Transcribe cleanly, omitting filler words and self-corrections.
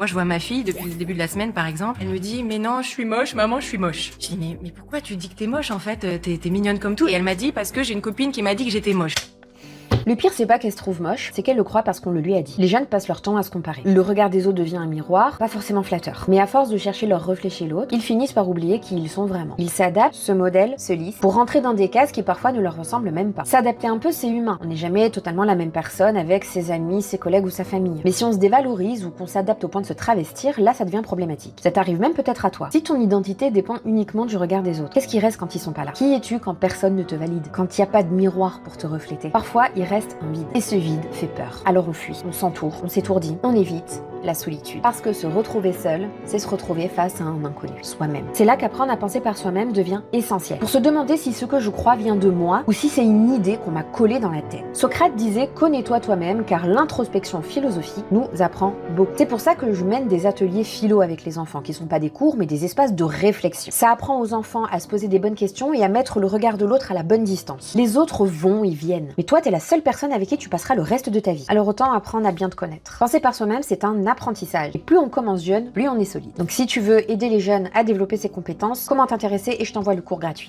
Moi, je vois ma fille depuis le début de la semaine, par exemple. Elle me dit, mais non, je suis moche, maman, je suis moche. Je dis, mais pourquoi tu dis que t'es moche, en fait? T'es mignonne comme tout. Et elle m'a dit, parce que j'ai une copine qui m'a dit que j'étais moche. Le pire, c'est pas qu'elle se trouve moche, c'est qu'elle le croit parce qu'on le lui a dit. Les jeunes passent leur temps à se comparer. Le regard des autres devient un miroir, pas forcément flatteur. Mais à force de chercher leur reflet chez l'autre, ils finissent par oublier qui ils sont vraiment. Ils s'adaptent, se modèlent, se lissent, pour rentrer dans des cases qui parfois ne leur ressemblent même pas. S'adapter un peu, c'est humain. On n'est jamais totalement la même personne avec ses amis, ses collègues ou sa famille. Mais si on se dévalorise ou qu'on s'adapte au point de se travestir, là ça devient problématique. Ça t'arrive même peut-être à toi. Si ton identité dépend uniquement du regard des autres, qu'est-ce qui reste quand ils sont pas là? Qui es-tu quand personne ne te valide? Quand il n'y a pas de miroir pour te refléter? Parfois, il reste un vide. Et ce vide fait peur. Alors on fuit, on s'entoure, on s'étourdit, on évite la solitude. Parce que se retrouver seul, c'est se retrouver face à un inconnu, soi-même. C'est là qu'apprendre à penser par soi-même devient essentiel. Pour se demander si ce que je crois vient de moi ou si c'est une idée qu'on m'a collée dans la tête. Socrate disait « Connais-toi toi-même car l'introspection philosophique nous apprend beaucoup ». C'est pour ça que je mène des ateliers philo avec les enfants, qui sont pas des cours mais des espaces de réflexion. Ça apprend aux enfants à se poser des bonnes questions et à mettre le regard de l'autre à la bonne distance. Les autres vont et viennent. Mais toi, t'es la seule personne avec qui tu passeras le reste de ta vie. Alors autant apprendre à bien te connaître. Penser par soi-même, c'est un apprentissage. Et plus on commence jeune, plus on est solide. Donc si tu veux aider les jeunes à développer ces compétences, comment t'intéresser et je t'envoie le cours gratuit.